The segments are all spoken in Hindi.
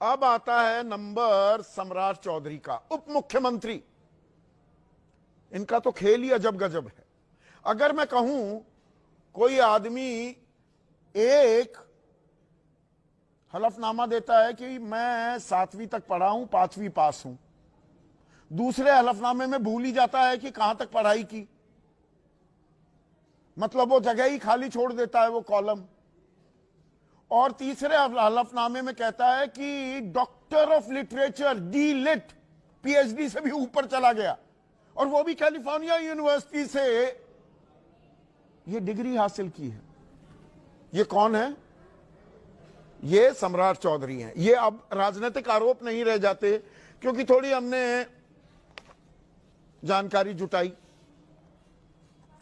अब आता है नंबर सम्राट चौधरी का, उप मुख्यमंत्री। इनका तो खेल ही अजब गजब है। अगर मैं कहूं कोई आदमी एक हलफनामा देता है कि मैं 7वीं तक पढ़ा हूं, 5वीं पास हूं, दूसरे हलफनामे में भूल ही जाता है कि कहां तक पढ़ाई की, मतलब वो जगह ही खाली छोड़ देता है वो कॉलम, और तीसरे हलफनामे में कहता है कि doctor of literature, D Litt, PhD से भी ऊपर चला गया, और वो भी कैलिफोर्निया यूनिवर्सिटी से ये डिग्री हासिल की है। ये कौन है? ये सम्राट चौधरी हैं। ये अब राजनीतिक आरोप नहीं रह जाते, क्योंकि थोड़ी हमने जानकारी जुटाई,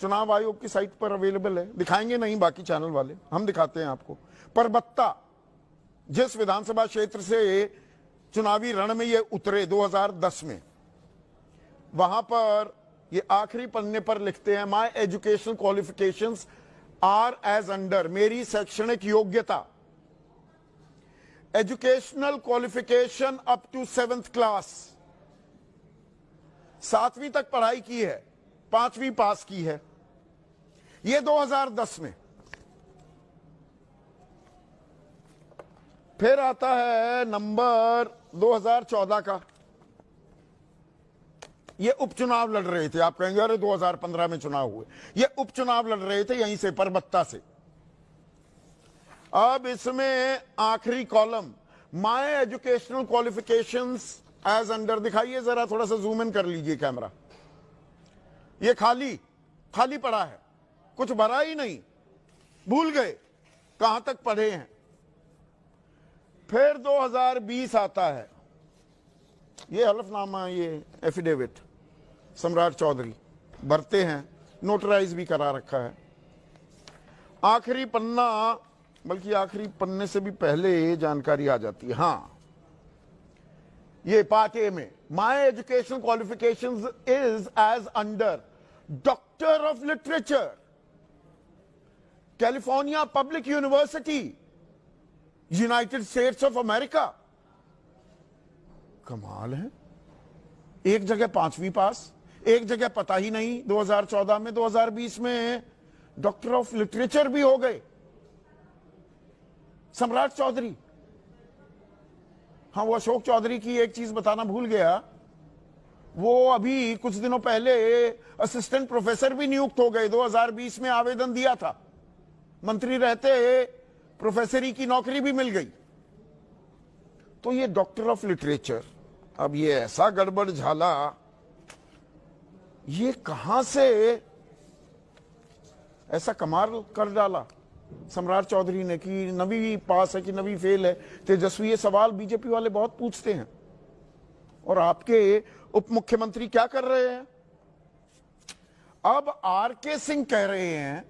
चुनाव आयोग की साइट पर अवेलेबल है, दिखाएंगे नहीं बाकी चैनल वाले, हम दिखाते हैं आपको। परबत्ता, जिस विधानसभा क्षेत्र से चुनावी रण में ये उतरे 2010 में, वहां पर ये आखिरी पन्ने पर लिखते हैं, my educational qualifications are as under, मेरी शैक्षणिक योग्यता, educational qualification up to 7th class, 7वीं तक पढ़ाई की है, 5वीं पास की है। ये 2010 में। फिर आता है नंबर 2014 का। ये उपचुनाव लड़ रहे थे। आप कहेंगे अरे 2015 में चुनाव हुए, ये उपचुनाव लड़ रहे थे यहीं से, परबत्ता से। अब इसमें आखिरी column, my educational qualifications as under, दिखाइए जरा, थोड़ा सा जूम इन कर लीजिए कैमरा। ये खाली खाली पड़ा है, कुछ भरा ही नहीं, भूल गए कहां तक पढ़े हैं। फिर 2020 आता है, ये हलफनामा, ये एफिडेविट सम्राट चौधरी भरते हैं, नोटराइज भी करा रखा है। आखिरी पन्ना, बल्कि आखिरी पन्ने से भी पहले जानकारी आ जाती है। हां, ये पार्ट ए में, my educational qualifications is as under doctor of literature, California Public University, United States of America. कमाल है, एक जगह 5वीं पास, एक जगह पता ही नहीं। 2014 में, 2020 में डॉक्टर ऑफ लिटरेचर भी हो गए सम्राट चौधरी। हाँ, वो अशोक चौधरी की एक चीज बताना भूल गया, वो अभी कुछ दिनों पहले असिस्टेंट प्रोफेसर भी नियुक्त हो गए। 2020 में आवेदन दिया था, मंत्री रहते प्रोफेसरी की नौकरी भी मिल गई। तो ये डॉक्टर ऑफ लिटरेचर, अब ये ऐसा गड़बड़ झाला, ये कहां से ऐसा कमाल कर डाला सम्राट चौधरी ने कि नवी पास है कि नवी फेल है। तेजस्वी, ये सवाल बीजेपी वाले बहुत पूछते हैं, और आपके उप मुख्यमंत्री क्या कर रहे हैं? अब आरके सिंह कह रहे हैं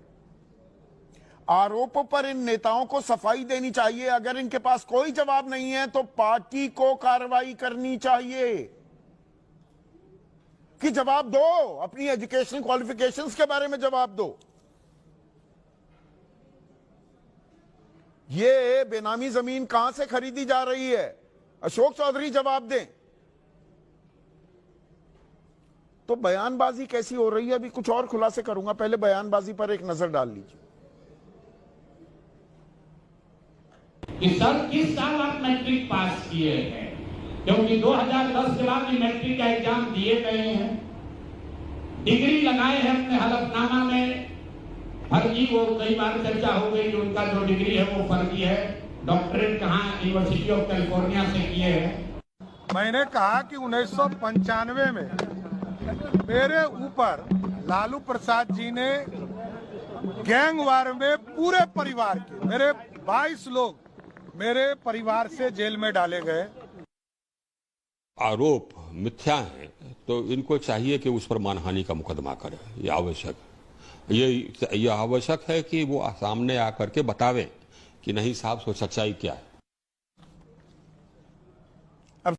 आरोपों पर इन नेताओं को सफाई देनी चाहिए, अगर इनके पास कोई जवाब नहीं है तो पार्टी को कार्रवाई करनी चाहिए। कि जवाब दो, अपनी एजुकेशनल क्वालिफिकेशंस के बारे में जवाब दो। ये बेनामी जमीन कहां से खरीदी जा रही है? अशोक चौधरी जवाब दें। तो बयानबाजी कैसी हो रही है, अभी कुछ और खुलासे करूंगा, पहले बयानबाजी पर एक नजर डाल लीजिए। सर, किस साल आप मैट्रिक पास किए हैं? क्योंकि 2010 के बाद भी मैट्रिक का एग्जाम दिए गए हैं, डिग्री लगाए हैं अपने हलफनामा में, फर्जी, वो कई बार चर्चा हो गई कि उनका जो डिग्री है वो फर्जी है। डॉक्टरेट कहाँ, यूनिवर्सिटी ऑफ कैलिफोर्निया से किए हैं। मैंने कहा कि 1995 में मेरे ऊपर लालू प्रसाद जी ने गैंगवार में पूरे परिवार के, मेरे 22 लोग मेरे परिवार से जेल में डाले गए। आरोप मिथ्या हैं तो इनको चाहिए कि उस पर मानहानि का मुकदमा करें। ये आवश्यक, ये आवश्यक है कि वो सामने आकर के बतावें कि नहीं साहब, सो सच्चाई क्या है।